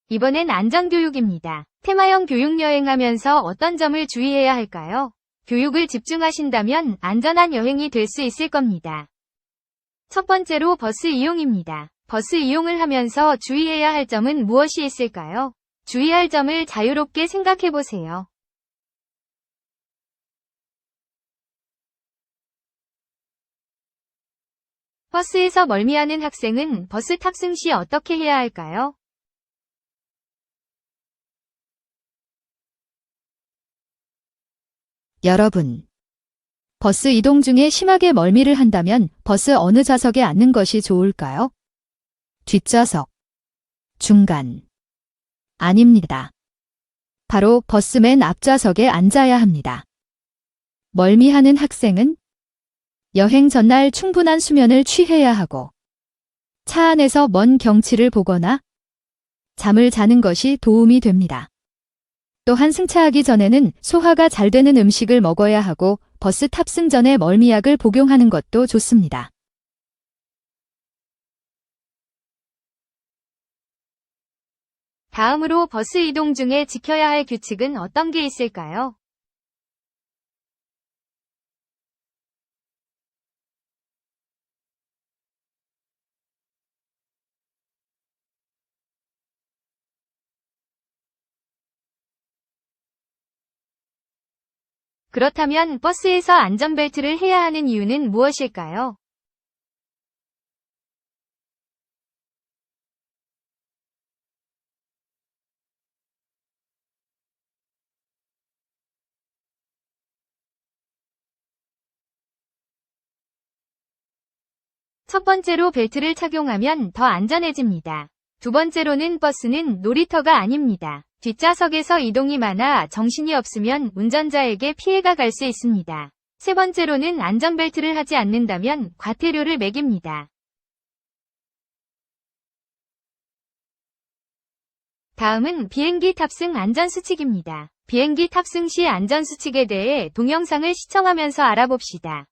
이번엔 안전교육입니다. 테마형 교육여행하면서 어떤 점을 주의해야 할까요? 교육을 집중하신다면 안전한 여행이 될 수 있을 겁니다. 첫 번째로 버스 이용입니다. 버스 이용을 하면서 주의해야 할 점은 무엇이 있을까요? 주의할 점을 자유롭게 생각해보세요. 버스에서 멀미하는 학생은 버스 탑승 시 어떻게 해야 할까요? 여러분, 버스 이동 중에 심하게 멀미를 한다면 버스 어느 좌석에 앉는 것이 좋을까요? 뒷좌석, 중간. 아닙니다. 바로 버스 맨 앞좌석에 앉아야 합니다. 멀미하는 학생은 여행 전날 충분한 수면을 취해야 하고 차 안에서 먼 경치를 보거나 잠을 자는 것이 도움이 됩니다. 또한 승차하기 전에는 소화가 잘 되는 음식을 먹어야 하고 버스 탑승 전에 멀미약을 복용하는 것도 좋습니다. 다음으로 버스 이동 중에 지켜야 할 규칙은 어떤 게 있을까요? 그렇다면 버스에서 안전벨트를 해야 하는 이유는 무엇일까요? 첫 번째로 벨트를 착용하면 더 안전해집니다. 두 번째로는 버스는 놀이터가 아닙니다. 뒷좌석에서 이동이 많아 정신이 없으면 운전자에게 피해가 갈 수 있습니다. 세 번째로는 안전벨트를 하지 않는다면 과태료를 매깁니다. 다음은 비행기 탑승 안전수칙입니다. 비행기 탑승 시 안전수칙에 대해 동영상을 시청하면서 알아봅시다.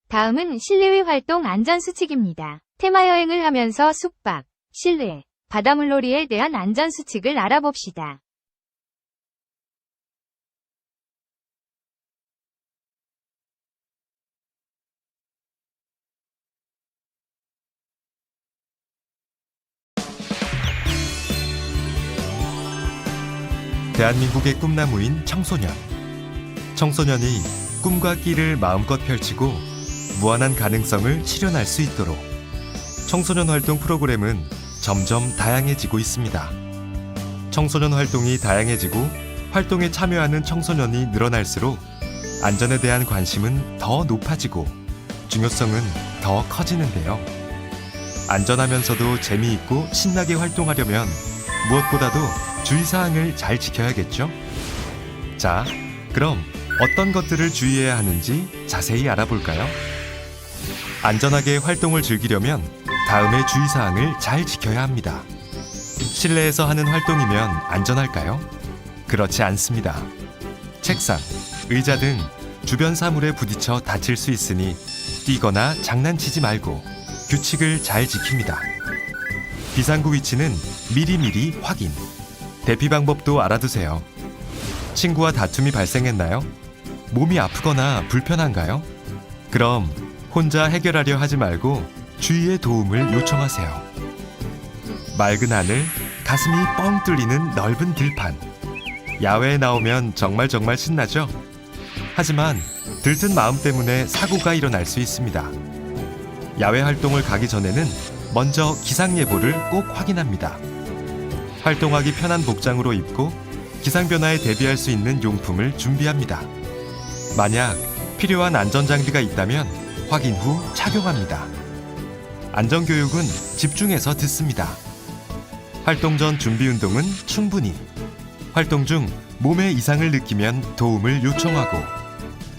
다음은 실내외 활동 안전수칙입니다. 테마여행을 하면서 숙박, 실내, 바닷물놀이에 대한 안전수칙을 알아봅시다. 대한민국의 꿈나무인 청소년. 청소년이 꿈과 끼를 마음껏 펼치고 무한한 가능성을 실현할 수 있도록 청소년 활동 프로그램은 점점 다양해지고 있습니다. 청소년 활동이 다양해지고 활동에 참여하는 청소년이 늘어날수록 안전에 대한 관심은 더 높아지고 중요성은 더 커지는데요. 안전하면서도 재미있고 신나게 활동하려면 무엇보다도 주의사항을 잘 지켜야겠죠? 자, 그럼 어떤 것들을 주의해야 하는지 자세히 알아볼까요? 안전하게 활동을 즐기려면 다음의 주의사항을 잘 지켜야 합니다. 실내에서 하는 활동이면 안전할까요? 그렇지 않습니다. 책상, 의자 등 주변 사물에 부딪혀 다칠 수 있으니 뛰거나 장난치지 말고 규칙을 잘 지킵니다. 비상구 위치는 미리미리 확인. 대피 방법도 알아두세요. 친구와 다툼이 발생했나요? 몸이 아프거나 불편한가요? 그럼 혼자 해결하려 하지 말고 주위의 도움을 요청하세요. 맑은 하늘, 가슴이 뻥 뚫리는 넓은 들판. 야외에 나오면 정말 신나죠? 하지만 들뜬 마음 때문에 사고가 일어날 수 있습니다. 야외 활동을 가기 전에는 먼저 기상예보를 꼭 확인합니다. 활동하기 편한 복장으로 입고 기상변화에 대비할 수 있는 용품을 준비합니다. 만약 필요한 안전장비가 있다면 확인 후 착용합니다. 안전교육은 집중해서 듣습니다. 활동 전 준비 운동은 충분히. 활동 중 몸에 이상을 느끼면 도움을 요청하고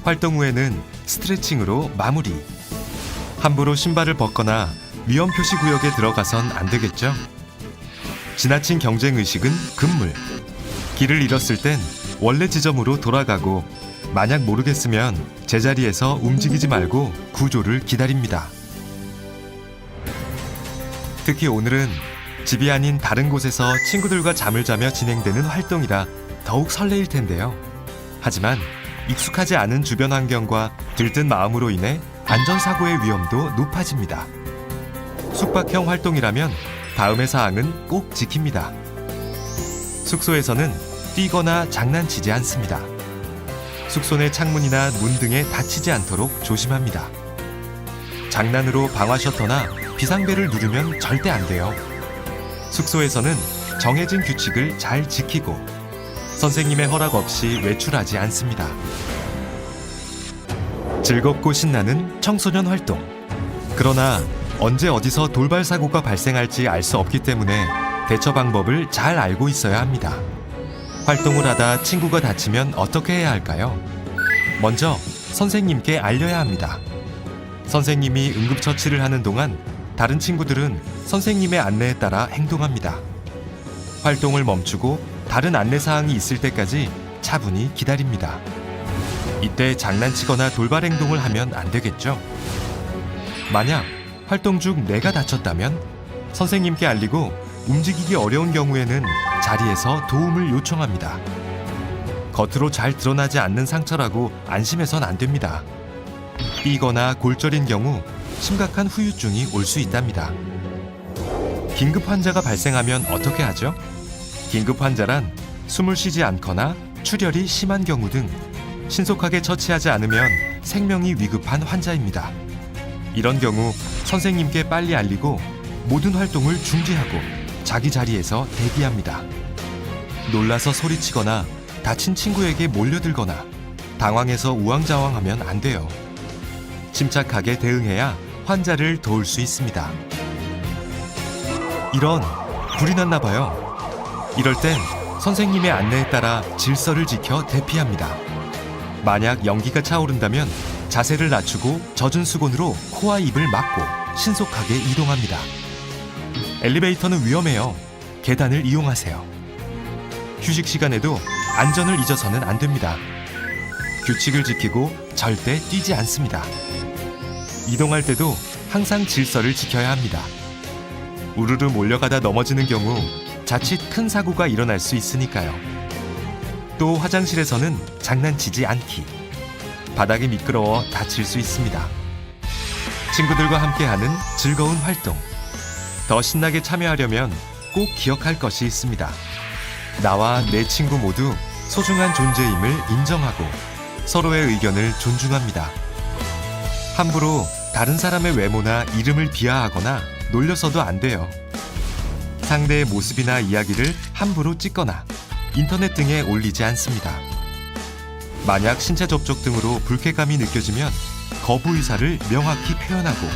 활동 후에는 스트레칭으로 마무리. 함부로 신발을 벗거나 위험 표시 구역에 들어가선 안 되겠죠? 지나친 경쟁의식은 금물. 길을 잃었을 땐 원래 지점으로 돌아가고 만약 모르겠으면 제자리에서 움직이지 말고 구조를 기다립니다. 특히 오늘은 집이 아닌 다른 곳에서 친구들과 잠을 자며 진행되는 활동이라 더욱 설레일 텐데요. 하지만 익숙하지 않은 주변 환경과 들뜬 마음으로 인해 안전사고의 위험도 높아집니다. 숙박형 활동이라면 다음의 사항은 꼭 지킵니다. 숙소에서는 뛰거나 장난치지 않습니다. 숙소 내 창문이나 문 등에 다치지 않도록 조심합니다. 장난으로 방화 셔터나 비상벨을 누르면 절대 안 돼요. 숙소에서는 정해진 규칙을 잘 지키고 선생님의 허락 없이 외출하지 않습니다. 즐겁고 신나는 청소년 활동. 그러나 언제 어디서 돌발 사고가 발생할지 알 수 없기 때문에 대처 방법을 잘 알고 있어야 합니다. 활동을 하다 친구가 다치면 어떻게 해야 할까요? 먼저 선생님께 알려야 합니다. 선생님이 응급처치를 하는 동안 다른 친구들은 선생님의 안내에 따라 행동합니다. 활동을 멈추고 다른 안내사항이 있을 때까지 차분히 기다립니다. 이때 장난치거나 돌발 행동을 하면 안 되겠죠? 만약 활동 중 내가 다쳤다면 선생님께 알리고 움직이기 어려운 경우에는 자리에서 도움을 요청합니다. 겉으로 잘 드러나지 않는 상처라고 안심해선 안 됩니다. 삐거나 골절인 경우 심각한 후유증이 올 수 있답니다. 긴급 환자가 발생하면 어떻게 하죠? 긴급 환자란 숨을 쉬지 않거나 출혈이 심한 경우 등 신속하게 처치하지 않으면 생명이 위급한 환자입니다. 이런 경우 선생님께 빨리 알리고 모든 활동을 중지하고 자기 자리에서 대기합니다. 놀라서 소리치거나 다친 친구에게 몰려들거나 당황해서 우왕좌왕하면 안 돼요. 침착하게 대응해야 환자를 도울 수 있습니다. 이런 불이 났나 봐요. 이럴 땐 선생님의 안내에 따라 질서를 지켜 대피합니다. 만약 연기가 차오른다면 자세를 낮추고 젖은 수건으로 코와 입을 막고 신속하게 이동합니다. 엘리베이터는 위험해요. 계단을 이용하세요. 휴식 시간에도 안전을 잊어서는 안 됩니다. 규칙을 지키고 절대 뛰지 않습니다. 이동할 때도 항상 질서를 지켜야 합니다. 우르르 몰려가다 넘어지는 경우 자칫 큰 사고가 일어날 수 있으니까요. 또 화장실에서는 장난치지 않기. 바닥이 미끄러워 다칠 수 있습니다. 친구들과 함께하는 즐거운 활동. 더 신나게 참여하려면 꼭 기억할 것이 있습니다. 나와 내 친구 모두 소중한 존재임을 인정하고 서로의 의견을 존중합니다. 함부로 다른 사람의 외모나 이름을 비하하거나 놀려서도 안 돼요. 상대의 모습이나 이야기를 함부로 찍거나 인터넷 등에 올리지 않습니다. 만약 신체 접촉 등으로 불쾌감이 느껴지면 거부 의사를 명확히 표현하고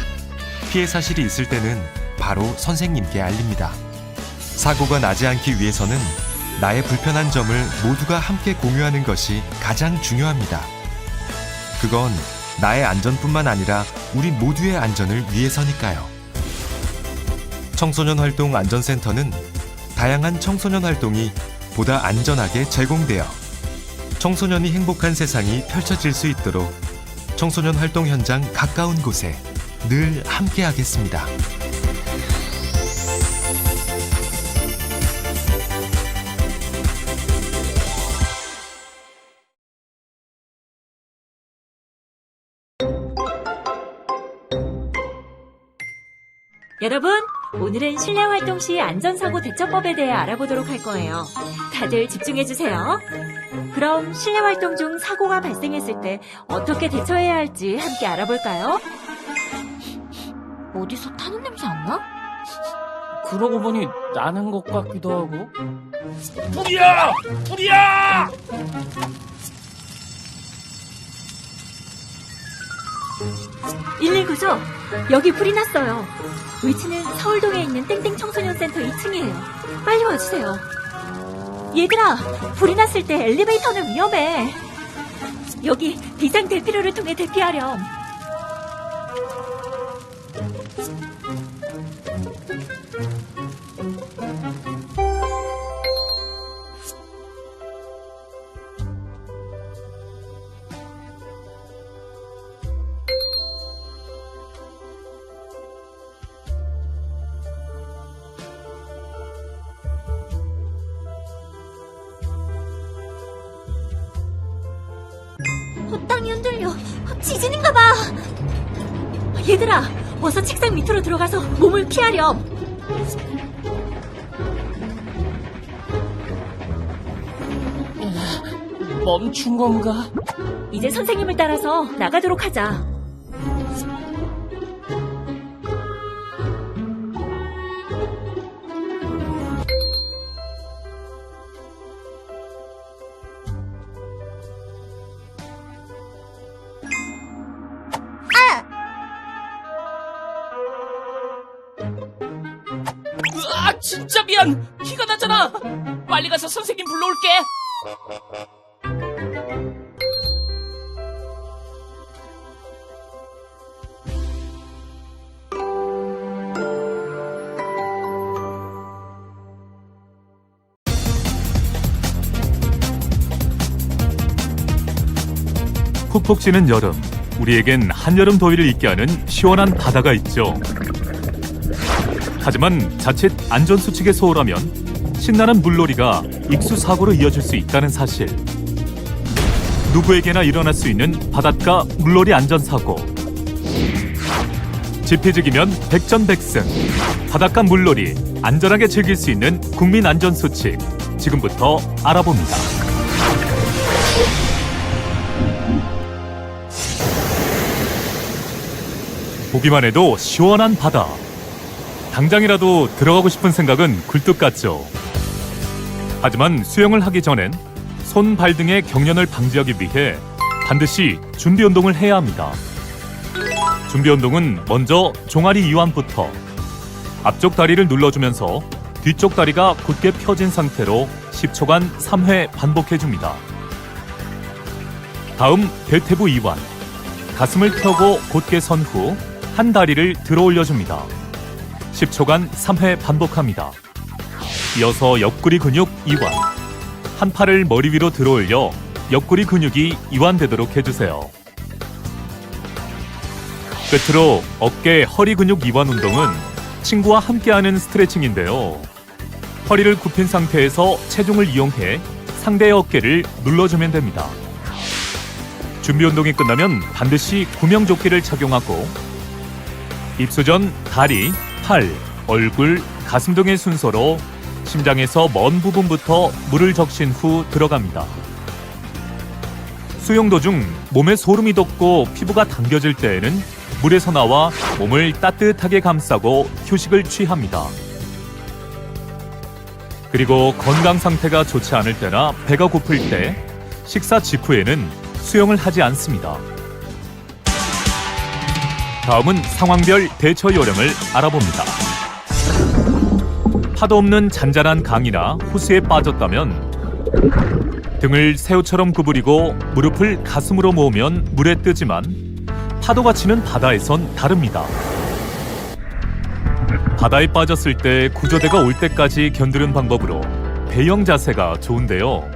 피해 사실이 있을 때는 바로 선생님께 알립니다. 사고가 나지 않기 위해서는 나의 불편한 점을 모두가 함께 공유하는 것이 가장 중요합니다. 그건 나의 안전뿐만 아니라 우리 모두의 안전을 위해서니까요. 청소년 활동 안전센터는 다양한 청소년 활동이 보다 안전하게 제공되어 청소년이 행복한 세상이 펼쳐질 수 있도록 청소년 활동 현장 가까운 곳에 늘 함께하겠습니다. 여러분, 오늘은 실내 활동 시 안전사고 대처법에 대해 알아보도록 할 거예요. 다들 집중해주세요. 그럼 실내 활동 중 사고가 발생했을 때 어떻게 대처해야 할지 함께 알아볼까요? 어디서 타는 냄새 안 나? 그러고 보니 나는 것 같기도 하고. 불이야! 불이야! 119죠? 여기 불이 났어요. 위치는 서울동에 있는 땡땡 청소년센터 2층이에요. 빨리 와주세요. 얘들아, 불이 났을 때 엘리베이터는 위험해. 여기 비상 대피로를 통해 대피하렴. 땅이 흔들려. 지진인가 봐. 얘들아, 어서 책상 밑으로 들어가서 몸을 피하렴. 멈춘 건가? 이제 선생님을 따라서 나가도록 하자. 으아, 진짜 미안. 피가 나잖아. 빨리 가서 선생님 불러올게. 푹푹 찌는 여름, 우리에겐 한여름 더위를 잊게 하는 시원한 바다가 있죠. 하지만 자칫 안전수칙에 소홀하면 신나는 물놀이가 익수사고로 이어질 수 있다는 사실. 누구에게나 일어날 수 있는 바닷가 물놀이 안전사고. 지피지기면 백전백승. 바닷가 물놀이 안전하게 즐길 수 있는 국민안전수칙. 지금부터 알아봅니다. 보기만 해도 시원한 바다. 당장이라도 들어가고 싶은 생각은 굴뚝 같죠. 하지만 수영을 하기 전엔 손, 발 등의 경련을 방지하기 위해 반드시 준비운동을 해야 합니다. 준비운동은 먼저 종아리 이완부터 앞쪽 다리를 눌러주면서 뒤쪽 다리가 곧게 펴진 상태로 10초간 3회 반복해줍니다. 다음 대퇴부 이완. 가슴을 펴고 곧게 선 후 한 다리를 들어 올려줍니다. 10초간 3회 반복합니다. 이어서 옆구리 근육 이완. 한 팔을 머리 위로 들어 올려 옆구리 근육이 이완되도록 해주세요. 끝으로 어깨, 허리 근육 이완 운동은 친구와 함께하는 스트레칭인데요. 허리를 굽힌 상태에서 체중을 이용해 상대의 어깨를 눌러주면 됩니다. 준비 운동이 끝나면 반드시 구명조끼를 착용하고 입수 전 다리, 팔, 얼굴, 가슴 등의 순서로 심장에서 먼 부분부터 물을 적신 후 들어갑니다. 수영 도중 몸에 소름이 돋고 피부가 당겨질 때에는 물에서 나와 몸을 따뜻하게 감싸고 휴식을 취합니다. 그리고 건강 상태가 좋지 않을 때나 배가 고플 때 식사 직후에는 수영을 하지 않습니다. 다음은 상황별 대처 요령을 알아봅니다. 파도 없는 잔잔한 강이나 호수에 빠졌다면 등을 새우처럼 구부리고 무릎을 가슴으로 모으면 물에 뜨지만 파도가 치는 바다에선 다릅니다. 바다에 빠졌을 때 구조대가 올 때까지 견디는 방법으로 배영 자세가 좋은데요.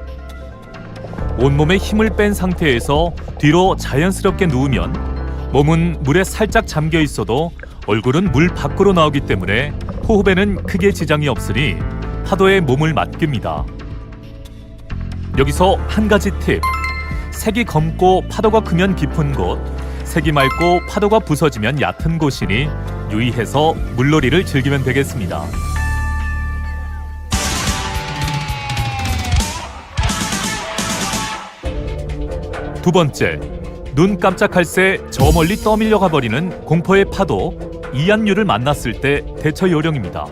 온몸에 힘을 뺀 상태에서 뒤로 자연스럽게 누우면 몸은 물에 살짝 잠겨 있어도 얼굴은 물 밖으로 나오기 때문에 호흡에는 크게 지장이 없으니 파도에 몸을 맡깁니다. 여기서 한 가지 팁. 색이 검고 파도가 크면 깊은 곳, 색이 맑고 파도가 부서지면 얕은 곳이니 유의해서 물놀이를 즐기면 되겠습니다. 두 번째, 눈 깜짝할 새 저 멀리 떠밀려 가버리는 공포의 파도, 이안류를 만났을 때 대처 요령입니다.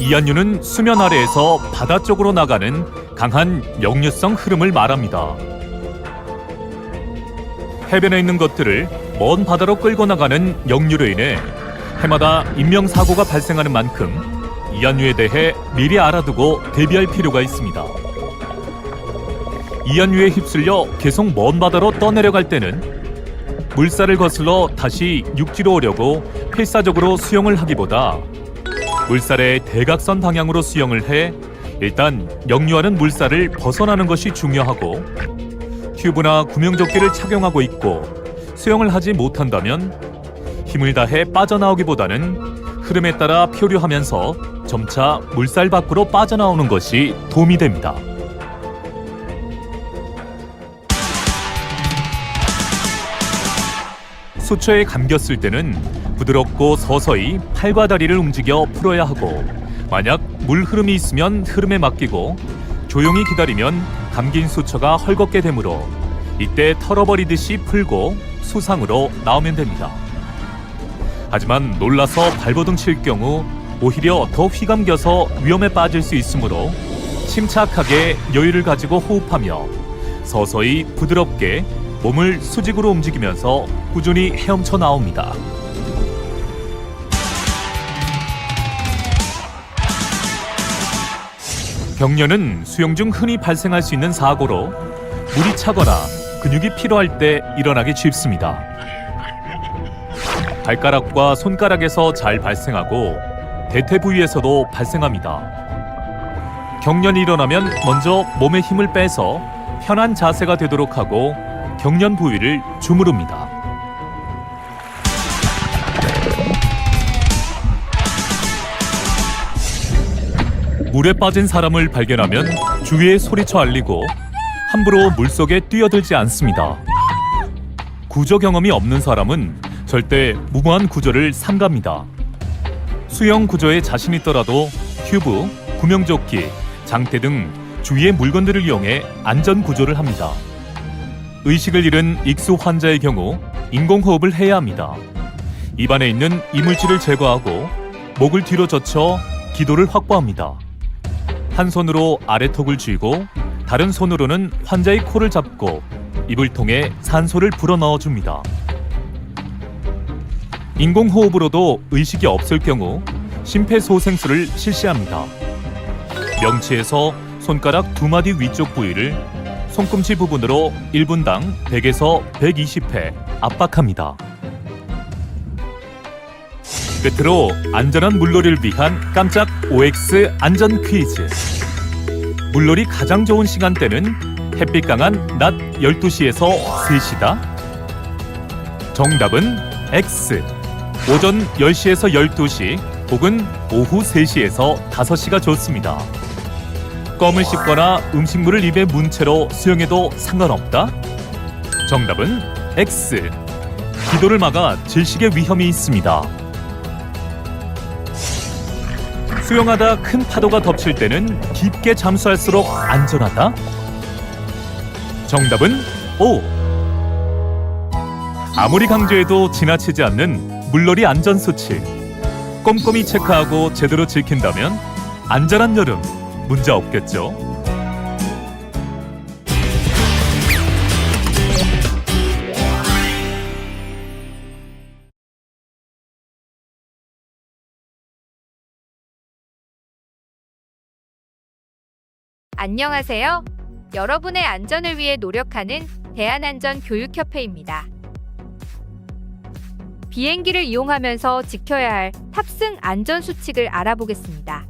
이안류는 수면 아래에서 바다 쪽으로 나가는 강한 역류성 흐름을 말합니다. 해변에 있는 것들을 먼 바다로 끌고 나가는 역류로 인해 해마다 인명사고가 발생하는 만큼 이안류에 대해 미리 알아두고 대비할 필요가 있습니다. 이안류에 휩쓸려 계속 먼 바다로 떠내려갈 때는 물살을 거슬러 다시 육지로 오려고 필사적으로 수영을 하기보다 물살의 대각선 방향으로 수영을 해 일단 역류하는 물살을 벗어나는 것이 중요하고 튜브나 구명조끼를 착용하고 있고 수영을 하지 못한다면 힘을 다해 빠져나오기보다는 흐름에 따라 표류하면서 점차 물살 밖으로 빠져나오는 것이 도움이 됩니다. 수초에 감겼을 때는 부드럽고 서서히 팔과 다리를 움직여 풀어야 하고, 만약 물 흐름이 있으면 흐름에 맡기고 조용히 기다리면 감긴 수초가 헐겁게 되므로 이때 털어버리듯이 풀고 수상으로 나오면 됩니다. 하지만 놀라서 발버둥 칠 경우 오히려 더 휘감겨서 위험에 빠질 수 있으므로 침착하게 여유를 가지고 호흡하며 서서히 부드럽게 몸을 수직으로 움직이면서 꾸준히 헤엄쳐 나옵니다. 경련은 수영 중 흔히 발생할 수 있는 사고로 물이 차거나 근육이 필요할 때 일어나기 쉽습니다. 발가락과 손가락에서 잘 발생하고 대퇴 부위에서도 발생합니다. 경련이 일어나면 먼저 몸에 힘을 빼서 편한 자세가 되도록 하고 경련 부위를 주무릅니다. 물에 빠진 사람을 발견하면 주위에 소리쳐 알리고 함부로 물속에 뛰어들지 않습니다. 구조 경험이 없는 사람은 절대 무모한 구조를 삼갑니다. 수영 구조에 자신 있더라도 튜브, 구명조끼, 장대 등 주위의 물건들을 이용해 안전 구조를 합니다. 의식을 잃은 익수 환자의 경우 인공호흡을 해야 합니다. 입안에 있는 이물질을 제거하고 목을 뒤로 젖혀 기도를 확보합니다. 한 손으로 아래턱을 쥐고 다른 손으로는 환자의 코를 잡고 입을 통해 산소를 불어넣어 줍니다. 인공호흡으로도 의식이 없을 경우 심폐소생술을 실시합니다. 명치에서 손가락 2마디 위쪽 부위를 손꿈치 부분으로 1분당 100에서 120회 압박합니다. 끝으로 안전한 물놀이를 위한 깜짝 OX 안전 퀴즈. 물놀이 가장 좋은 시간대는 햇빛 강한 낮 12시에서 3시다. 정답은 X. 오전 10시에서 12시 혹은 오후 3시에서 5시가 좋습니다. 껌을 씹거나 음식물을 입에 문 채로 수영해도 상관없다. 정답은 X. 기도를 막아 질식의 위험이 있습니다. 수영하다 큰 파도가 덮칠 때는 깊게 잠수할수록 안전하다. 정답은 O. 아무리 강조해도 지나치지 않는 물놀이 안전수칙. 꼼꼼히 체크하고 제대로 지킨다면 안전한 여름 문제 없겠죠. 안녕하세요. 여러분의 안전을 위해 노력하는 대한안전교육협회입니다. 비행기를 이용하면서 지켜야 할 탑승 안전수칙을 알아보겠습니다.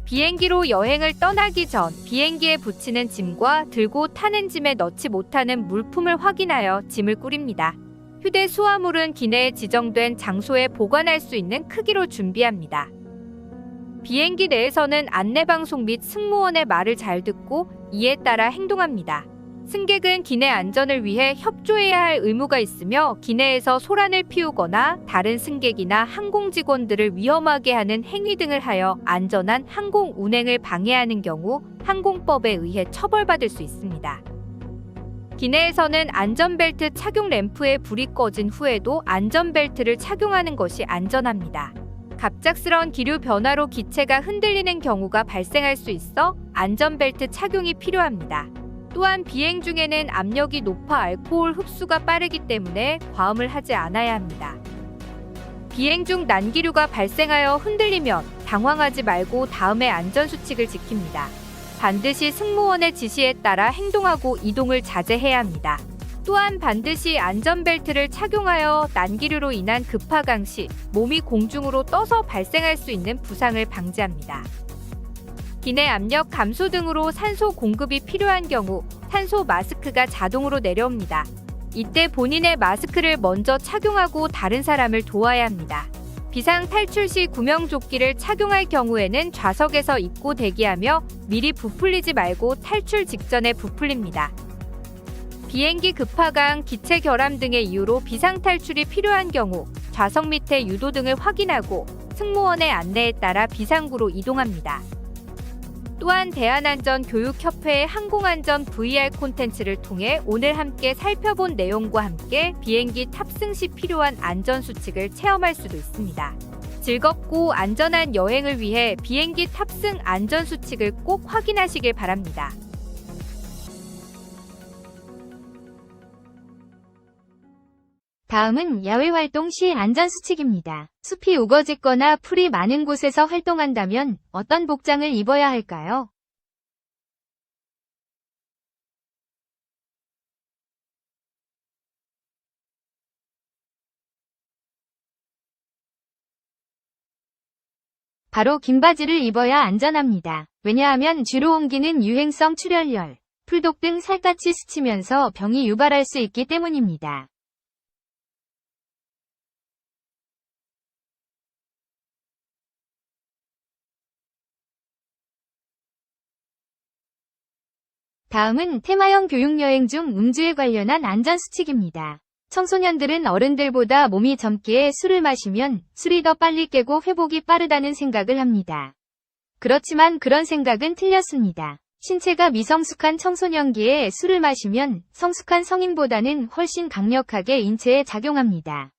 비행기로 여행을 떠나기 전 비행기에 붙이는 짐과 들고 타는 짐에 넣지 못하는 물품을 확인하여 짐을 꾸립니다. 휴대 수화물은 기내에 지정된 장소에 보관할 수 있는 크기로 준비합니다. 비행기 내에서는 안내방송 및 승무원의 말을 잘 듣고 이에 따라 행동합니다. 승객은 기내 안전을 위해 협조해야 할 의무가 있으며 기내에서 소란을 피우거나 다른 승객이나 항공 직원들을 위험하게 하는 행위 등을 하여 안전한 항공 운행을 방해하는 경우 항공법에 의해 처벌받을 수 있습니다. 기내에서는 안전벨트 착용 램프에 불이 꺼진 후에도 안전벨트를 착용하는 것이 안전합니다. 갑작스러운 기류 변화로 기체가 흔들리는 경우가 발생할 수 있어 안전벨트 착용이 필요합니다. 또한 비행 중에는 압력이 높아 알코올 흡수가 빠르기 때문에 과음을 하지 않아야 합니다. 비행 중 난기류가 발생하여 흔들리면 당황하지 말고 다음의 안전수칙을 지킵니다. 반드시 승무원의 지시에 따라 행동하고 이동을 자제해야 합니다. 또한 반드시 안전벨트를 착용하여 난기류로 인한 급하강 시 몸이 공중으로 떠서 발생할 수 있는 부상을 방지합니다. 기내 압력 감소 등으로 산소 공급이 필요한 경우 산소 마스크가 자동으로 내려옵니다. 이때 본인의 마스크를 먼저 착용하고 다른 사람을 도와야 합니다. 비상 탈출 시 구명조끼를 착용할 경우에는 좌석에서 입고 대기하며 미리 부풀리지 말고 탈출 직전에 부풀립니다. 비행기 급하강, 기체 결함 등의 이유로 비상탈출이 필요한 경우 좌석 밑에 유도등을 확인하고 승무원의 안내에 따라 비상구로 이동합니다. 또한 대한안전교육협회의 항공안전 VR 콘텐츠를 통해 오늘 함께 살펴본 내용과 함께 비행기 탑승 시 필요한 안전수칙을 체험할 수도 있습니다. 즐겁고 안전한 여행을 위해 비행기 탑승 안전수칙을 꼭 확인하시길 바랍니다. 다음은 야외 활동 시 안전수칙입니다. 숲이 우거지거나 풀이 많은 곳에서 활동한다면 어떤 복장을 입어야 할까요? 바로 긴 바지를 입어야 안전합니다. 왜냐하면 뒤로 옮기는 유행성 출혈열, 풀독 등 살갗이 스치면서 병이 유발할 수 있기 때문입니다. 다음은 테마형 교육여행 중 음주에 관련한 안전수칙입니다. 청소년들은 어른들보다 몸이 젊기에 술을 마시면 술이 더 빨리 깨고 회복이 빠르다는 생각을 합니다. 그렇지만 그런 생각은 틀렸습니다. 신체가 미성숙한 청소년기에 술을 마시면 성숙한 성인보다는 훨씬 강력하게 인체에 작용합니다.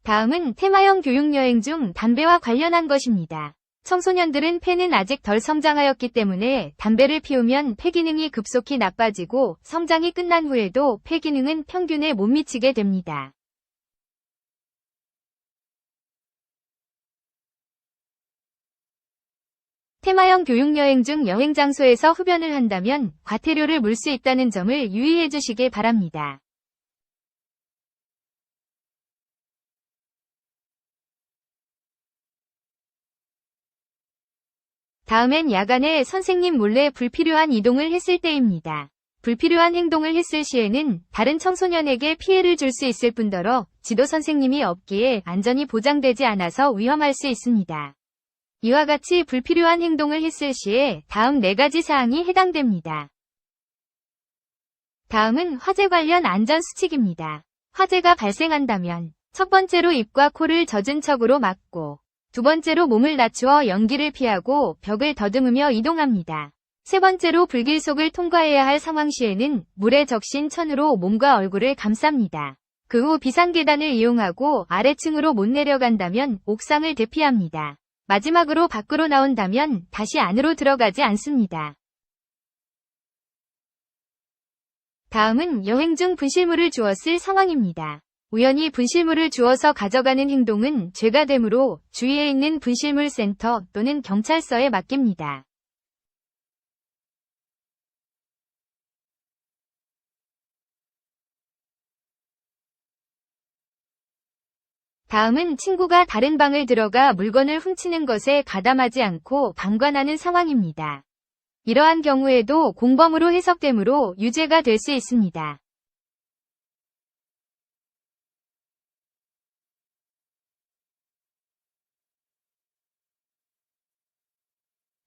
다음은 테마형 교육여행 중 담배와 관련한 것입니다. 청소년들은 폐는 아직 덜 성장하였기 때문에 담배를 피우면 폐 기능이 급속히 나빠지고 성장이 끝난 후에도 폐 기능은 평균에 못 미치게 됩니다. 테마형 교육여행 중 여행 장소에서 흡연을 한다면 과태료를 물 수 있다는 점을 유의해 주시길 바랍니다. 다음엔 야간에 선생님 몰래 불필요한 이동을 했을 때입니다. 불필요한 행동을 했을 시에는 다른 청소년에게 피해를 줄 수 있을 뿐더러 지도 선생님이 없기에 안전이 보장되지 않아서 위험할 수 있습니다. 이와 같이 불필요한 행동을 했을 시에 다음 4가지 사항이 해당됩니다. 다음은 화재 관련 안전수칙입니다. 화재가 발생한다면 첫 번째로 입과 코를 젖은 척으로 막고 두 번째로 몸을 낮추어 연기를 피하고 벽을 더듬으며 이동합니다. 세 번째로 불길속을 통과해야 할 상황 시에는 물에 적신 천으로 몸과 얼굴을 감쌉니다. 그 후 비상계단을 이용하고 아래층으로 못 내려간다면 옥상을 대피합니다. 마지막으로 밖으로 나온다면 다시 안으로 들어가지 않습니다. 다음은 여행 중 분실물을 주었을 상황입니다. 우연히 분실물을 주워서 가져가는 행동은 죄가 되므로 주위에 있는 분실물 센터 또는 경찰서에 맡깁니다. 다음은 친구가 다른 방을 들어가 물건을 훔치는 것에 가담하지 않고 방관하는 상황입니다. 이러한 경우에도 공범으로 해석되므로 유죄가 될 수 있습니다.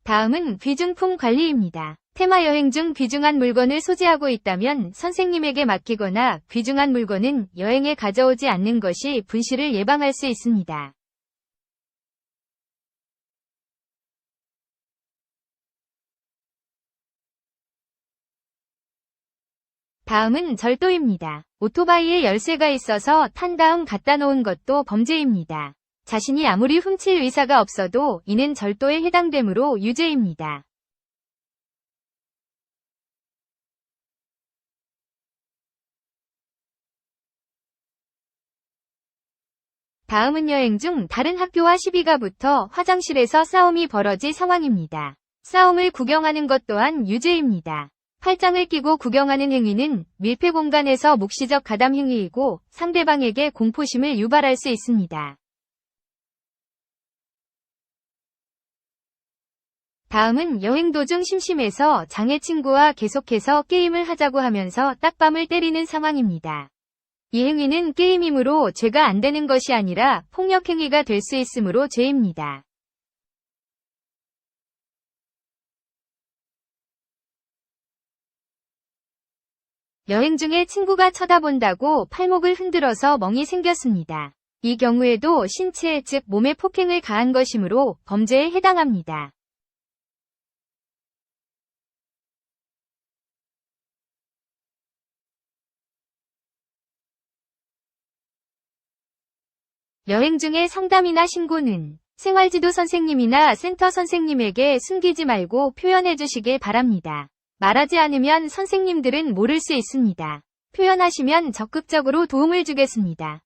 다음은 귀중품 관리입니다. 테마 여행 중 귀중한 물건을 소지하고 있다면 선생님에게 맡기거나 귀중한 물건은 여행에 가져오지 않는 것이 분실을 예방할 수 있습니다. 다음은 절도입니다. 오토바이에 열쇠가 있어서 탄 다음 갖다 놓은 것도 범죄입니다. 자신이 아무리 훔칠 의사가 없어도 이는 절도에 해당되므로 유죄입니다. 다음은 여행 중 다른 학교와 시비가 붙어 화장실에서 싸움이 벌어질 상황입니다. 싸움을 구경하는 것 또한 유죄입니다. 팔짱을 끼고 구경하는 행위는 밀폐 공간에서 묵시적 가담 행위이고 상대방에게 공포심을 유발할 수 있습니다. 다음은 여행 도중 심심해서 장애 친구와 계속해서 게임을 하자고 하면서 딱밤을 때리는 상황입니다. 이 행위는 게임이므로 죄가 안 되는 것이 아니라 폭력 행위가 될 수 있으므로 죄입니다. 여행 중에 친구가 쳐다본다고 팔목을 흔들어서 멍이 생겼습니다. 이 경우에도 신체, 즉 몸에 폭행을 가한 것이므로 범죄에 해당합니다. 여행 중에 상담이나 신고는 생활지도 선생님이나 센터 선생님에게 숨기지 말고 표현해 주시길 바랍니다. 말하지 않으면 선생님들은 모를 수 있습니다. 표현하시면 적극적으로 도움을 주겠습니다.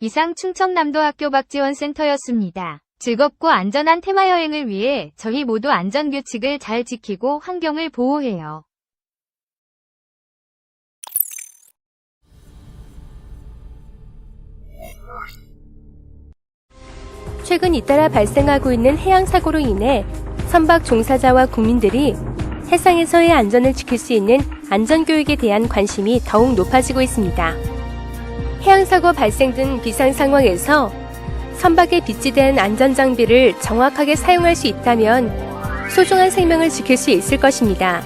이상 충청남도 학교 박지원센터였습니다. 즐겁고 안전한 테마여행을 위해 저희 모두 안전규칙을 잘 지키고 환경을 보호해요. 최근 잇따라 발생하고 있는 해양사고로 인해 선박 종사자와 국민들이 해상에서의 안전을 지킬 수 있는 안전교육에 대한 관심이 더욱 높아지고 있습니다. 해양사고 발생 등 비상 상황에서 선박에 비치된 안전장비를 정확하게 사용할 수 있다면 소중한 생명을 지킬 수 있을 것입니다.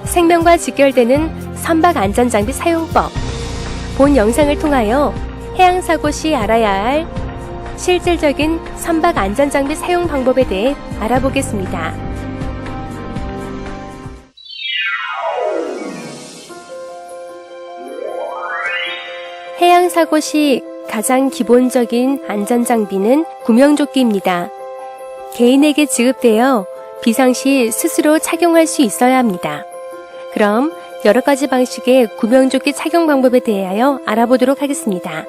생명과 직결되는 선박 안전장비 사용법. 본 영상을 통하여 해양사고 시 알아야 할 실질적인 선박 안전장비 사용 방법에 대해 알아보겠습니다. 해양사고 시 가장 기본적인 안전장비는 구명조끼입니다. 개인에게 지급되어 비상시 스스로 착용할 수 있어야 합니다. 그럼 여러 가지 방식의 구명조끼 착용 방법에 대하여 알아보도록 하겠습니다.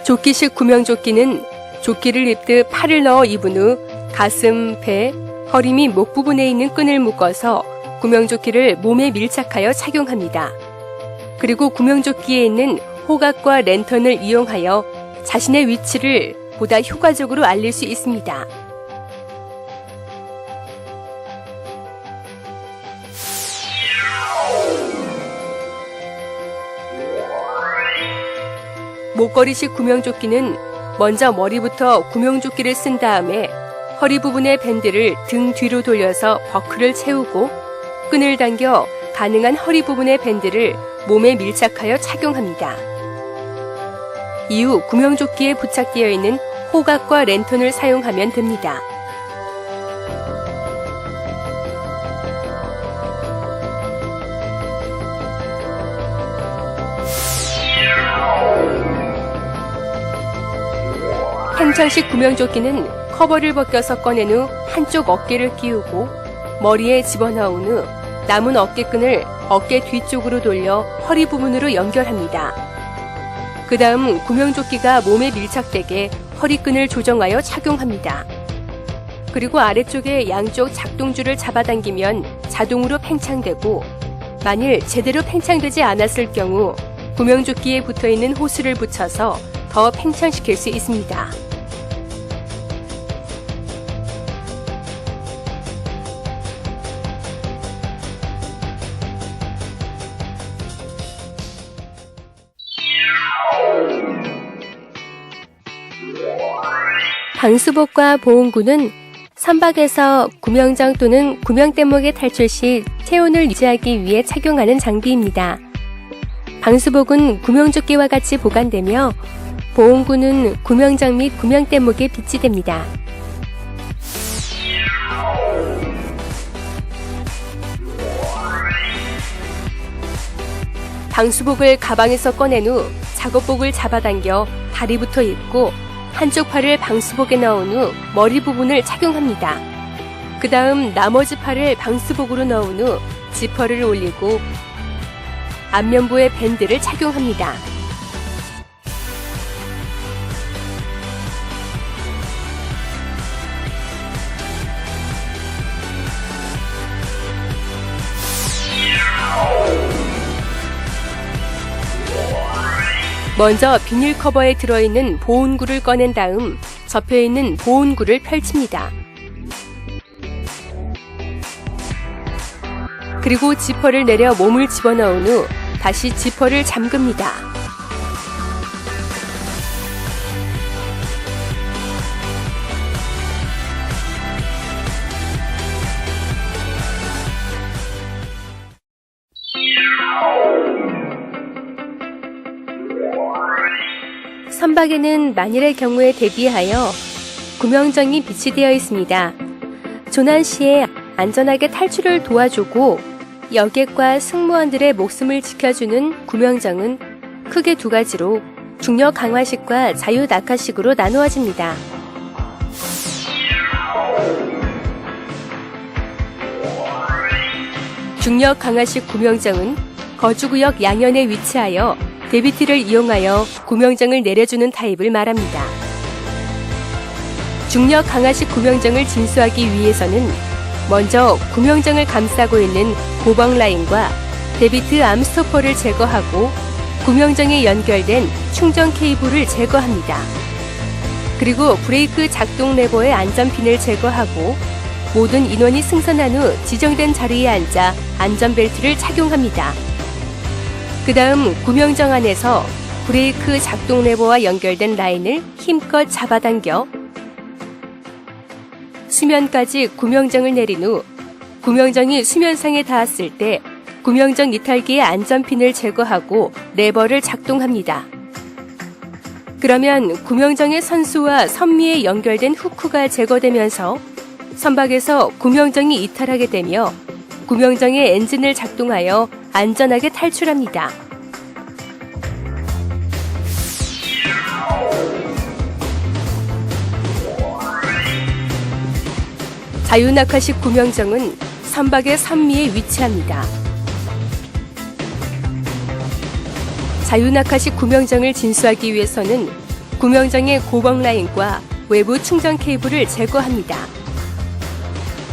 조끼식 구명조끼는 조끼를 입듯 팔을 넣어 입은 후 가슴, 배, 허리 및 목 부분에 있는 끈을 묶어서 구명조끼를 몸에 밀착하여 착용합니다. 그리고 구명조끼에 있는 호각과 랜턴을 이용하여 자신의 위치를 보다 효과적으로 알릴 수 있습니다. 목걸이식 구명조끼는 먼저 머리부터 구명조끼를 쓴 다음에 허리 부분의 밴드를 등 뒤로 돌려서 버클을 채우고 끈을 당겨 가능한 허리 부분의 밴드를 몸에 밀착하여 착용합니다. 이후 구명조끼에 부착되어 있는 호각과 랜턴을 사용하면 됩니다. 평창식 구명조끼는 커버를 벗겨서 꺼낸 후 한쪽 어깨를 끼우고 머리에 집어넣은 후 남은 어깨끈을 어깨 뒤쪽으로 돌려 허리 부분으로 연결합니다. 그 다음 구명조끼가 몸에 밀착되게 허리끈을 조정하여 착용합니다. 그리고 아래쪽에 양쪽 작동줄을 잡아당기면 자동으로 팽창되고 만일 제대로 팽창되지 않았을 경우 구명조끼에 붙어있는 호스를 붙여서 더 팽창시킬 수 있습니다. 방수복과 보온구는 선박에서 구명정 또는 구명뗏목에 탈출 시 체온을 유지하기 위해 착용하는 장비입니다. 방수복은 구명조끼와 같이 보관되며 보온구는 구명정 및 구명뗏목에 비치됩니다. 방수복을 가방에서 꺼낸 후 작업복을 잡아당겨 다리부터 입고 한쪽 팔을 방수복에 넣은 후 머리 부분을 착용합니다. 그 다음 나머지 팔을 방수복으로 넣은 후 지퍼를 올리고 앞면부에 밴드를 착용합니다. 먼저 비닐 커버에 들어있는 보온구를 꺼낸 다음 접혀있는 보온구를 펼칩니다. 그리고 지퍼를 내려 몸을 집어넣은 후 다시 지퍼를 잠급니다. 선박에는 만일의 경우에 대비하여 구명정이 비치되어 있습니다. 조난 시에 안전하게 탈출을 도와주고 여객과 승무원들의 목숨을 지켜주는 구명정은 크게 두 가지로 중력 강화식과 자유 낙하식으로 나누어집니다. 중력 강화식 구명정은 거주구역 양연에 위치하여 데비트를 이용하여 구명정을 내려주는 타입을 말합니다. 중력 강화식 구명정을 진수하기 위해서는 먼저 구명정을 감싸고 있는 고방 라인과 데비트 암 스토퍼를 제거하고 구명정에 연결된 충전 케이블을 제거합니다. 그리고 브레이크 작동 레버의 안전핀을 제거하고 모든 인원이 승선한 후 지정된 자리에 앉아 안전벨트를 착용합니다. 그 다음 구명정 안에서 브레이크 작동 레버와 연결된 라인을 힘껏 잡아당겨 수면까지 구명정을 내린 후 구명정이 수면상에 닿았을 때 구명정 이탈기의 안전핀을 제거하고 레버를 작동합니다. 그러면 구명정의 선수와 선미에 연결된 후크가 제거되면서 선박에서 구명정이 이탈하게 되며 구명정의 엔진을 작동하여 안전하게 탈출합니다. 자유낙하식 구명정은 선박의 선미에 위치합니다. 자유낙하식 구명정을 진수하기 위해서는 구명정의 고방 라인과 외부 충전 케이블을 제거합니다.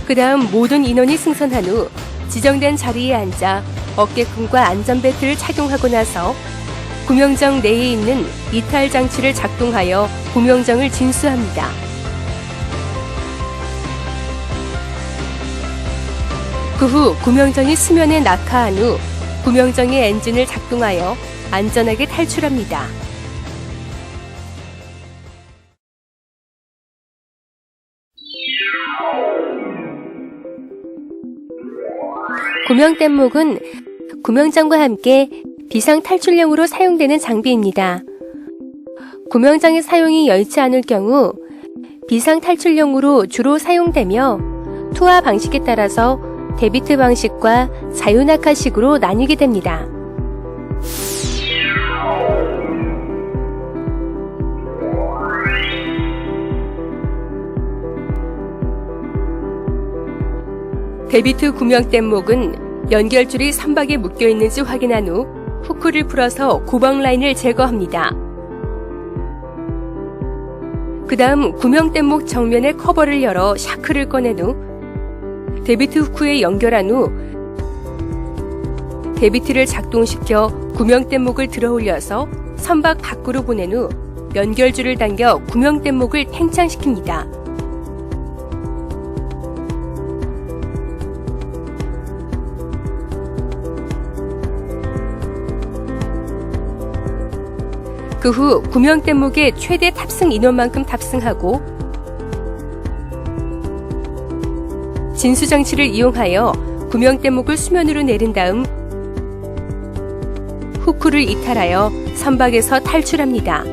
그 다음 모든 인원이 승선한 후 지정된 자리에 앉아 어깨끈과 안전벨트를 착용하고 나서 구명정 내에 있는 이탈 장치를 작동하여 구명정을 진수합니다. 그 후 구명정이 수면에 낙하한 후 구명정의 엔진을 작동하여 안전하게 탈출합니다. 구명뗏목은 구명정과 함께 비상 탈출용으로 사용되는 장비입니다. 구명정의 사용이 여의치 않을 경우 비상 탈출용으로 주로 사용되며 투하 방식에 따라서 데비트 방식과 자유낙하식으로 나뉘게 됩니다. 데비트 구명뗏목은 연결줄이 선박에 묶여 있는지 확인한 후 후크를 풀어서 고방 라인을 제거합니다. 그 다음 구명뗏목 정면의 커버를 열어 샤크를 꺼낸 후 데비트 후크에 연결한 후 데비트를 작동시켜 구명뗏목을 들어올려서 선박 밖으로 보낸 후 연결줄을 당겨 구명뗏목을 팽창시킵니다. 그 후 구명뗏목의 최대 탑승 인원만큼 탑승하고 진수장치를 이용하여 구명뗏목을 수면으로 내린 다음 후크를 이탈하여 선박에서 탈출합니다.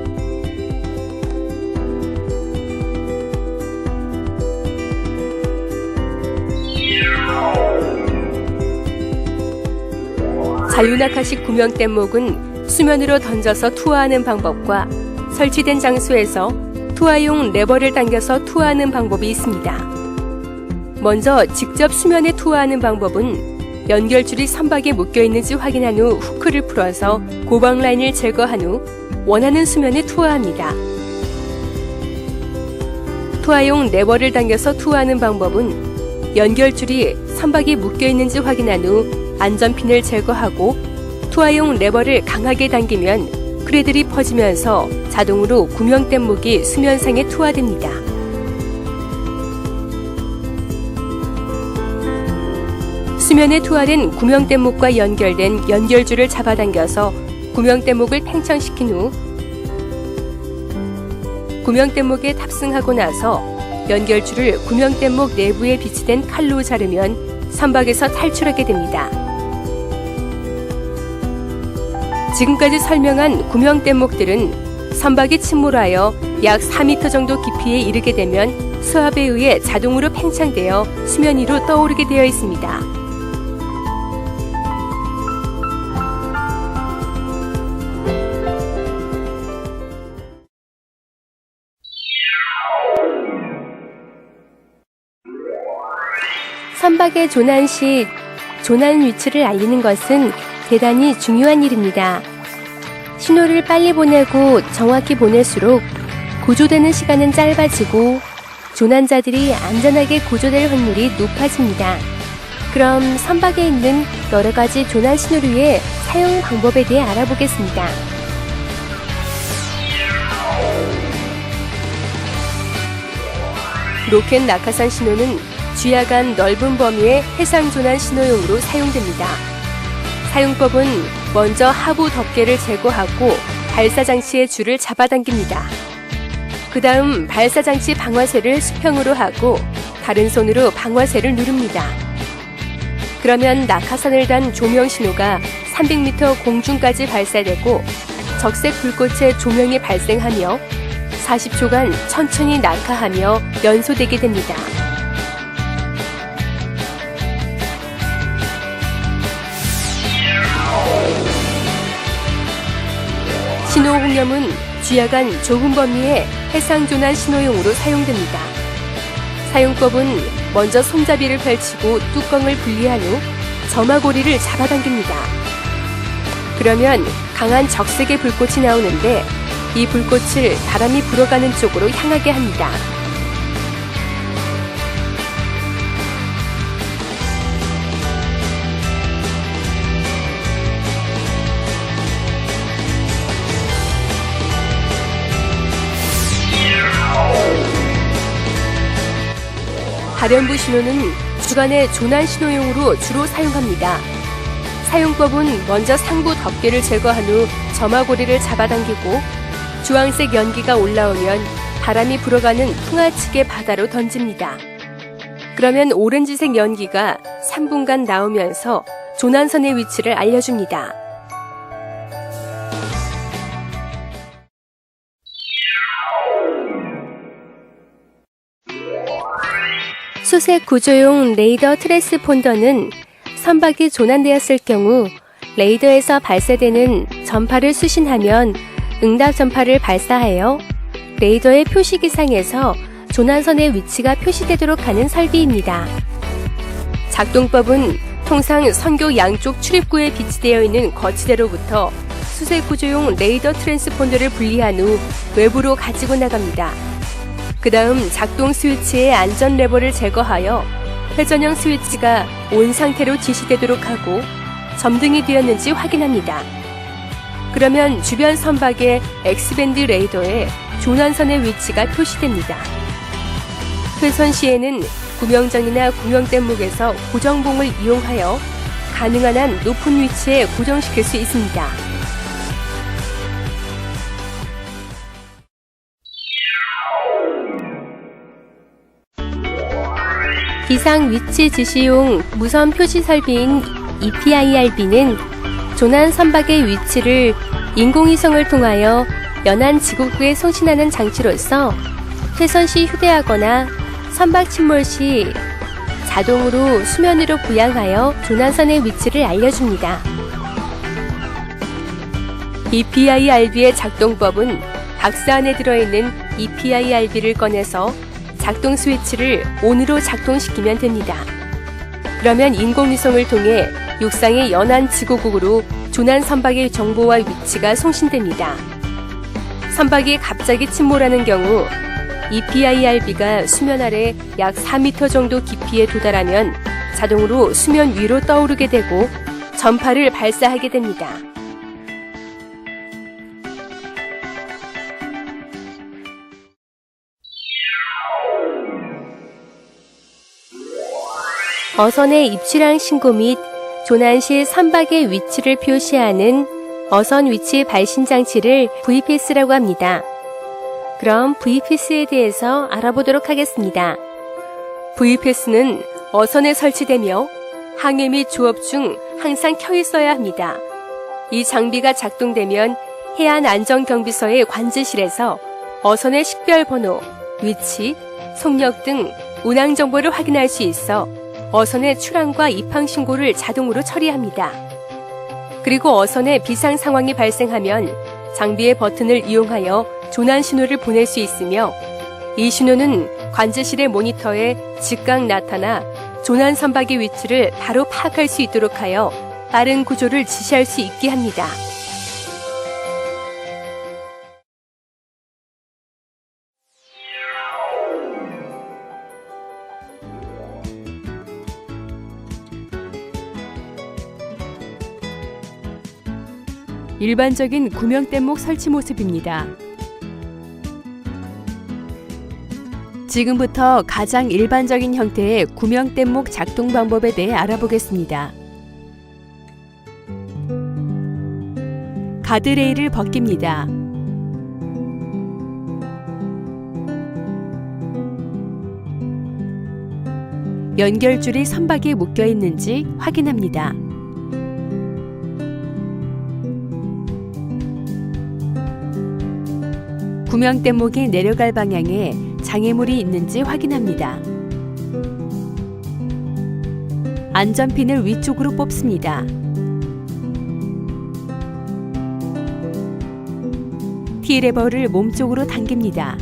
자유낙하식 구명뗏목은 수면으로 던져서 투하하는 방법과 설치된 장소에서 투하용 레버를 당겨서 투하하는 방법이 있습니다. 먼저 직접 수면에 투하하는 방법은 연결줄이 선박에 묶여 있는지 확인한 후 후크를 풀어서 고방 라인을 제거한 후 원하는 수면에 투하합니다. 투하용 레버를 당겨서 투하하는 방법은 연결줄이 선박에 묶여 있는지 확인한 후 안전핀을 제거하고 투하용 레버를 강하게 당기면 크레들이 퍼지면서 자동으로 구명뗏목이 수면상에 투하됩니다. 수면에 투하된 구명뗏목과 연결된 연결줄을 잡아당겨서 구명뗏목을 팽창시킨 후 구명뗏목에 탑승하고 나서 연결줄을 구명뗏목 내부에 비치된 칼로 자르면 선박에서 탈출하게 됩니다. 지금까지 설명한 구명뗏목들은 선박이 침몰하여 약 4m 정도 깊이에 이르게 되면 수압에 의해 자동으로 팽창되어 수면 위로 떠오르게 되어 있습니다. 선박에 조난 시 조난 위치를 알리는 것은 대단히 중요한 일입니다. 신호를 빨리 보내고 정확히 보낼수록 구조되는 시간은 짧아지고 조난자들이 안전하게 구조될 확률이 높아집니다. 그럼 선박에 있는 여러 가지 조난 신호류의 사용 방법에 대해 알아보겠습니다. 로켓 낙하산 신호는 주야간 넓은 범위의 해상 조난 신호용으로 사용됩니다. 사용법은 먼저 하부 덮개를 제거하고 발사장치의 줄을 잡아당깁니다. 그 다음 발사장치 방화쇠를 수평으로 하고 다른 손으로 방화쇠를 누릅니다. 그러면 낙하산을 단 조명 신호가 300m 공중까지 발사되고 적색 불꽃의 조명이 발생하며 40초간 천천히 낙하하며 연소되게 됩니다. 신호 홍염은 주야간 좁은 범위의 해상조난 신호용으로 사용됩니다. 사용법은 먼저 손잡이를 펼치고 뚜껑을 분리한 후 점화고리를 잡아당깁니다. 그러면 강한 적색의 불꽃이 나오는데 이 불꽃을 바람이 불어가는 쪽으로 향하게 합니다. 발연부 신호는 주간의 조난 신호용으로 주로 사용합니다. 사용법은 먼저 상부 덮개를 제거한 후 점화고리를 잡아당기고 주황색 연기가 올라오면 바람이 불어가는 풍하측의 바다로 던집니다. 그러면 오렌지색 연기가 3분간 나오면서 조난선의 위치를 알려줍니다. 수색 구조용 레이더 트랜스폰더는 선박이 조난되었을 경우 레이더에서 발사되는 전파를 수신하면 응답 전파를 발사하여 레이더의 표시기상에서 조난선의 위치가 표시되도록 하는 설비입니다. 작동법은 통상 선교 양쪽 출입구에 비치되어 있는 거치대로부터 수색 구조용 레이더 트랜스폰더를 분리한 후 외부로 가지고 나갑니다. 그 다음 작동 스위치의 안전 레버를 제거하여 회전형 스위치가 온 상태로 지시되도록 하고 점등이 되었는지 확인합니다. 그러면 주변 선박의 X밴드 레이더에 조난선의 위치가 표시됩니다. 회선 시에는 구명장이나 구명뗏목에서 고정봉을 이용하여 가능한 한 높은 위치에 고정시킬 수 있습니다. 비상 위치 지시용 무선 표시 설비인 EPIRB는 조난 선박의 위치를 인공위성을 통하여 연안 지구구에 송신하는 장치로서 회선 시 휴대하거나 선박 침몰 시 자동으로 수면 위로 부양하여 조난선의 위치를 알려줍니다. EPIRB의 작동법은 박스 안에 들어있는 EPIRB를 꺼내서 작동 스위치를 ON으로 작동시키면 됩니다. 그러면 인공위성을 통해 육상의 연안 지구국으로 조난 선박의 정보와 위치가 송신됩니다. 선박이 갑자기 침몰하는 경우 EPIRB가 수면 아래 약 4m 정도 깊이에 도달하면 자동으로 수면 위로 떠오르게 되고 전파를 발사하게 됩니다. 어선의 입출항 신고 및 조난 시 선박의 위치를 표시하는 어선 위치 발신 장치를 VPS라고 합니다. 그럼 VPS에 대해서 알아보도록 하겠습니다. VPS는 어선에 설치되며 항해 및 조업 중 항상 켜 있어야 합니다. 이 장비가 작동되면 해안안전경비서의 관제실에서 어선의 식별번호, 위치, 속력 등 운항 정보를 확인할 수 있어 어선의 출항과 입항 신고를 자동으로 처리합니다. 그리고 어선에 비상 상황이 발생하면 장비의 버튼을 이용하여 조난 신호를 보낼 수 있으며 이 신호는 관제실의 모니터에 즉각 나타나 조난 선박의 위치를 바로 파악할 수 있도록 하여 빠른 구조를 지시할 수 있게 합니다. 일반적인 구명뗏목 설치 모습입니다. 지금부터 가장 일반적인 형태의 구명뗏목 작동 방법에 대해 알아보겠습니다. 가드레일을 벗깁니다. 연결줄이 선박에 묶여 있는지 확인합니다. 구명뗏목이 내려갈 방향에 장애물이 있는지 확인합니다. 안전핀을 위쪽으로 뽑습니다. T레버를 몸쪽으로 당깁니다.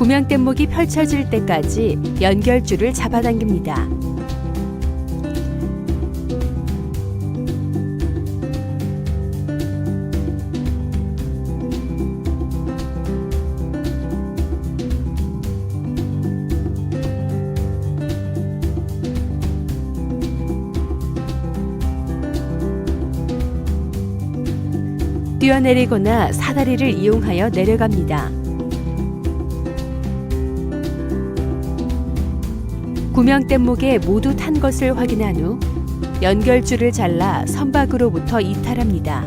구명뗏목이 펼쳐질 때까지 연결줄을 잡아당깁니다. 뛰어내리거나 사다리를 이용하여 내려갑니다. 구명뗏목에 모두 탄 것을 확인한 후 연결줄을 잘라 선박으로부터 이탈합니다.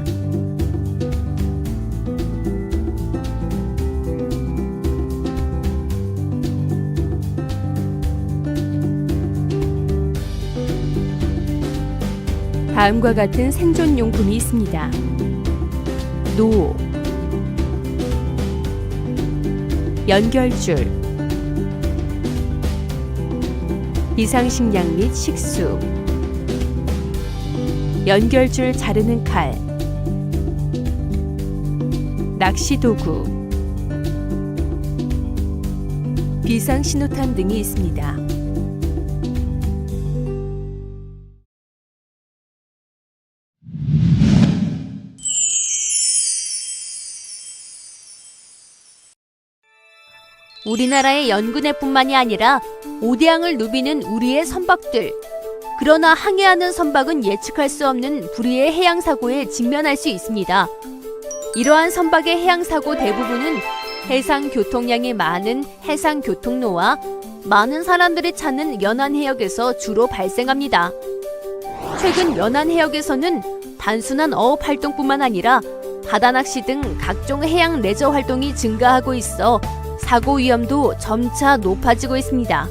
다음과 같은 생존용품이 있습니다. 노, 연결줄, 비상식량 및 식수, 연결줄 자르는 칼, 낚시도구, 비상신호탄 등이 있습니다. 우리나라의 연근해뿐만이 아니라 오대양을 누비는 우리의 선박들. 그러나 항해하는 선박은 예측할 수 없는 불의의 해양사고에 직면할 수 있습니다. 이러한 선박의 해양사고 대부분은 해상 교통량이 많은 해상교통로와 많은 사람들이 찾는 연안해역에서 주로 발생합니다. 최근 연안해역에서는 단순한 어업 활동뿐만 아니라 바다낚시 등 각종 해양 레저 활동이 증가하고 있어 사고 위험도 점차 높아지고 있습니다.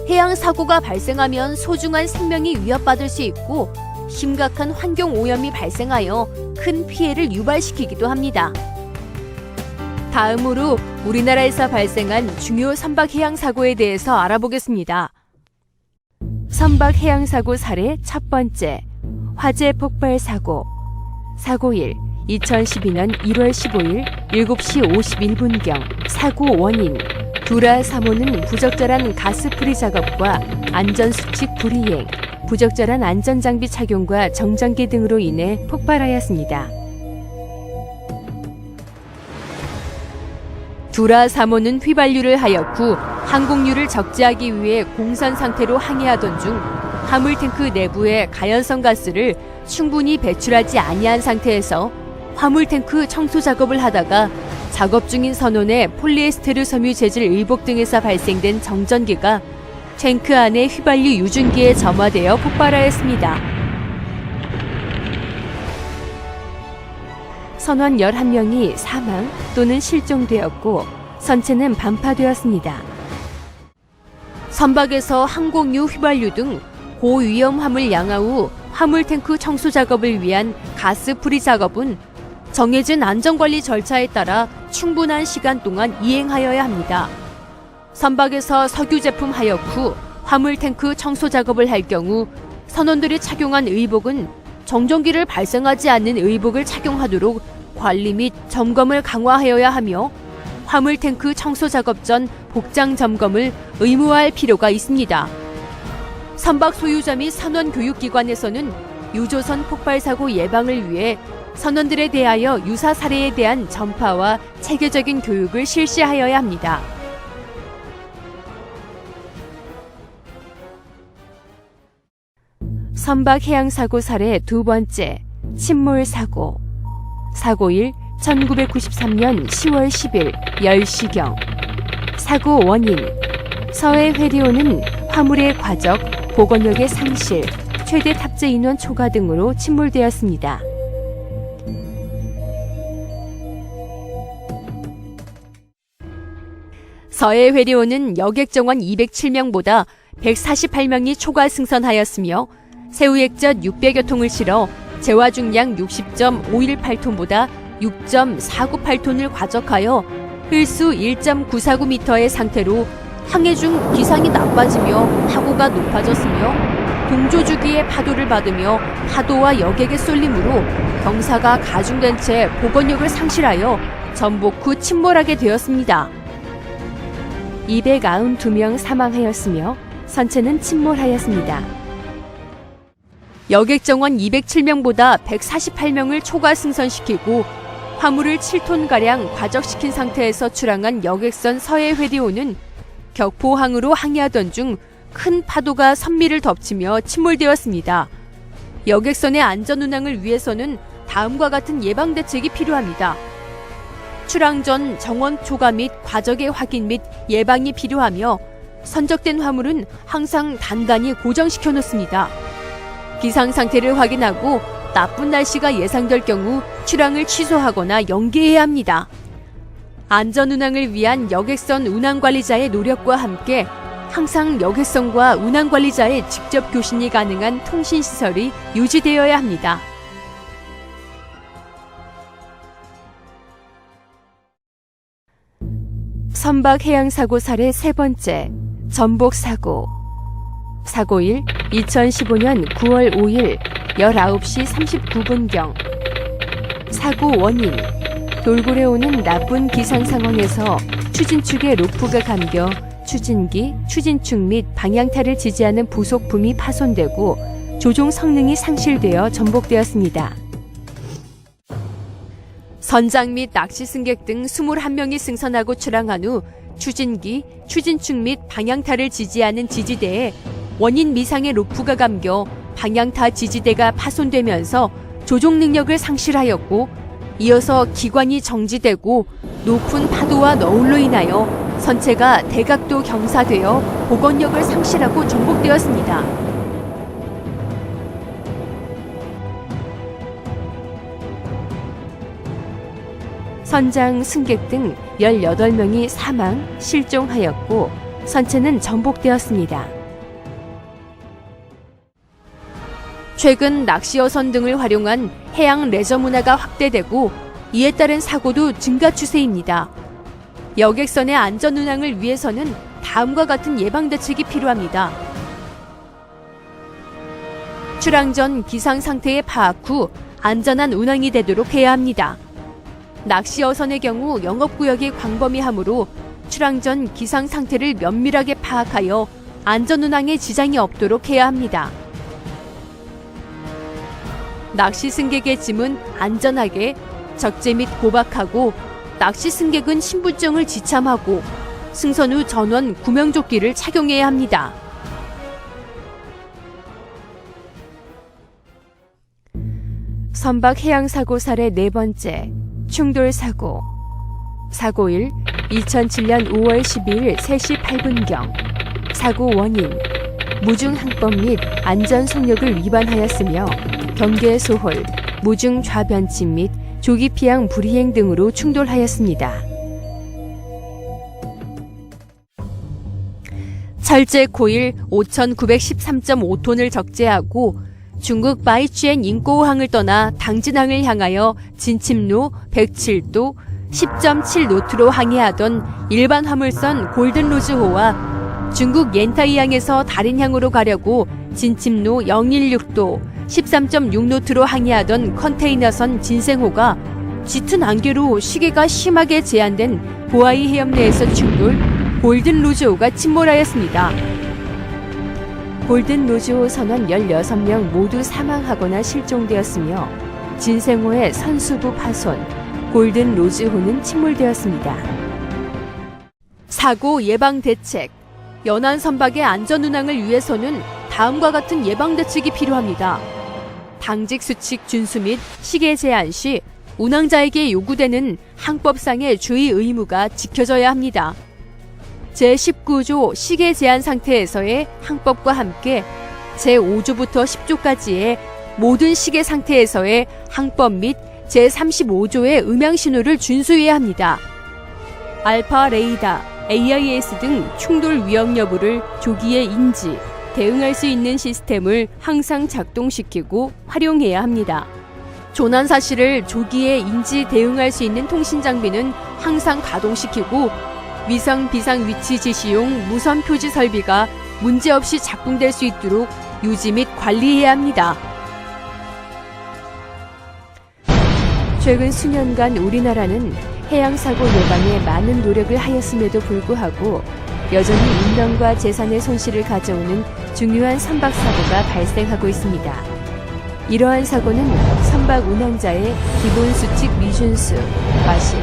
해양 사고가 발생하면 소중한 생명이 위협받을 수 있고 심각한 환경 오염이 발생하여 큰 피해를 유발시키기도 합니다. 다음으로 우리나라에서 발생한 중요 선박 해양 사고에 대해서 알아보겠습니다. 선박 해양 사고 사례 첫 번째, 화재 폭발 사고. 사고 1, 2012년 1월 15일 7시 51분경. 사고 원인, 두라 3호는 부적절한 가스풀이 작업과 안전수칙 불이행, 부적절한 안전장비 착용과 정전기 등으로 인해 폭발하였습니다. 두라 3호는 휘발유를 하였고 항공유를 적재하기 위해 공선 상태로 항해하던 중 화물탱크 내부에 가연성 가스를 충분히 배출하지 아니한 상태에서 화물탱크 청소 작업을 하다가 작업 중인 선원의 폴리에스테르 섬유 재질 의복 등에서 발생된 정전기가 탱크 안의 휘발유 유증기에 점화되어 폭발하였습니다. 선원 11명이 사망 또는 실종되었고 선체는 반파되었습니다. 선박에서 항공유, 휘발유 등 고위험 화물 양하 후 화물탱크 청소 작업을 위한 가스풀이 작업은 정해진 안전관리 절차에 따라 충분한 시간 동안 이행하여야 합니다. 선박에서 석유 제품 하역 후 화물탱크 청소 작업을 할 경우 선원들이 착용한 의복은 정전기를 발생하지 않는 의복을 착용하도록 관리 및 점검을 강화하여야 하며 화물탱크 청소 작업 전 복장 점검을 의무화할 필요가 있습니다. 선박 소유자 및 선원 교육기관에서는 유조선 폭발 사고 예방을 위해 선원들에 대하여 유사 사례에 대한 전파와 체계적인 교육을 실시하여야 합니다. 선박 해양 사고 사례 두 번째, 침몰 사고. 사고 1, 1993년 10월 10일 10시경. 사고 원인, 서해 회리호는 화물의 과적, 보건력의 상실, 최대 탑재 인원 초과 등으로 침몰되었습니다. 서해 회리호는 여객 정원 207명보다 148명이 초과 승선하였으며 새우액젓 600여 통을 실어 재화 중량 60.518톤보다 6.498톤을 과적하여 흘수 1.949m의 상태로 항해 중 기상이 나빠지며 파고가 높아졌으며 동조 주기의 파도를 받으며 파도와 여객의 쏠림으로 경사가 가중된 채 보건력을 상실하여 전복 후 침몰하게 되었습니다. 292명 사망하였으며 선체는 침몰하였습니다. 여객 정원 207명보다 148명을 초과 승선시키고 화물을 7톤가량 과적시킨 상태에서 출항한 여객선 서해 회리호는 격포항으로 항해하던 중 큰 파도가 선미를 덮치며 침몰되었습니다. 여객선의 안전 운항을 위해서는 다음과 같은 예방 대책이 필요합니다. 출항 전 정원 초과 및 과적의 확인 및 예방이 필요하며 선적된 화물은 항상 단단히 고정시켜 놓습니다. 기상 상태를 확인하고 나쁜 날씨가 예상될 경우 출항을 취소하거나 연기해야 합니다. 안전 운항을 위한 여객선 운항관리자의 노력과 함께 항상 여객선과 운항관리자의 직접 교신이 가능한 통신시설이 유지되어야 합니다. 선박 해양사고 사례 세 번째, 전복사고. 사고 1, 2015년 9월 5일 19시 39분경. 사고 원인, 돌고래 오는 나쁜 기상 상황에서 추진축의 로프가 감겨 추진기, 추진축 및 방향타를 지지하는 부속품이 파손되고 조종 성능이 상실되어 전복되었습니다. 선장 및 낚시 승객 등 21명이 승선하고 출항한 후 추진기, 추진축 및 방향타를 지지하는 지지대에 원인 미상의 로프가 감겨 방향타 지지대가 파손되면서 조종 능력을 상실하였고, 이어서 기관이 정지되고 높은 파도와 너울로 인하여 선체가 대각도 경사되어 복원력을 상실하고 전복되었습니다. 선장, 승객 등 18명이 사망, 실종하였고 선체는 전복되었습니다. 최근 낚시어선 등을 활용한 해양 레저 문화가 확대되고 이에 따른 사고도 증가 추세입니다. 여객선의 안전 운항을 위해서는 다음과 같은 예방 대책이 필요합니다. 출항 전 기상 상태의 파악 후 안전한 운항이 되도록 해야 합니다. 낚시어선의 경우 영업구역이 광범위하므로 출항 전 기상 상태를 면밀하게 파악하여 안전 운항에 지장이 없도록 해야 합니다. 낚시 승객의 짐은 안전하게 적재 및 고박하고, 낚시 승객은 신분증을 지참하고 승선 후 전원 구명조끼를 착용해야 합니다. 선박 해양사고 사례 4번째, 충돌사고. 사고일 2007년 5월 12일 3시 8분경. 사고 원인, 무중 항법 및 안전 속력을 위반하였으며 경계 소홀, 무중 좌변침 및 조기 피항 불이행 등으로 충돌하였습니다. 철제 코일 5,913.5톤을 적재하고 중국 바이취엔 인꼬우항을 떠나 당진항을 향하여 진침로 107도 10.7노트로 항해하던 일반 화물선 골든로즈호와 중국 옌타이항에서 다린항으로 가려고 진침로 016도 13.6노트로 항해하던 컨테이너선 진생호가 짙은 안개로 시계가 심하게 제한된 보아이 해협 내에서 충돌, 골든로즈호가 침몰하였습니다. 골든로즈호 선원 16명 모두 사망하거나 실종되었으며 진생호의 선수부 파손, 골든로즈호는 침몰되었습니다. 사고 예방 대책. 연안 선박의 안전 운항을 위해서는 다음과 같은 예방 대책이 필요합니다. 당직 수칙 준수 및 시계 제한 시 운항자에게 요구되는 항법상의 주의 의무가 지켜져야 합니다. 제19조 시계 제한 상태에서의 항법과 함께 제5조부터 10조까지의 모든 시계 상태에서의 항법 및 제35조의 음향 신호를 준수해야 합니다. 알파 레이더, AIS 등 충돌 위험 여부를 조기에 인지, 대응할 수 있는 시스템을 항상 작동시키고 활용해야 합니다. 조난 사실을 조기에 인지 대응할 수 있는 통신 장비는 항상 가동시키고 위성 비상 위치 지시용 무선 표지 설비가 문제없이 작동될 수 있도록 유지 및 관리해야 합니다. 최근 수년간 우리나라는 해양사고 예방에 많은 노력을 하였음에도 불구하고 여전히 인명과 재산의 손실을 가져오는 중요한 선박사고가 발생하고 있습니다. 이러한 사고는 선박 운항자의 기본 수칙 미준수, 과실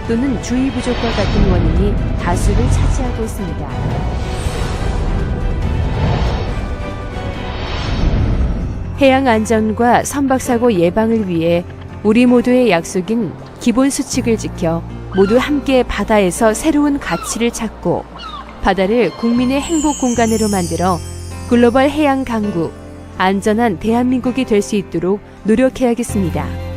또는 주의 부족과 같은 원인이 다수를 차지하고 있습니다. 해양 안전과 선박사고 예방을 위해 우리 모두의 약속인 기본 수칙을 지켜 모두 함께 바다에서 새로운 가치를 찾고 바다를 국민의 행복 공간으로 만들어 글로벌 해양 강국, 안전한 대한민국이 될 수 있도록 노력해야겠습니다.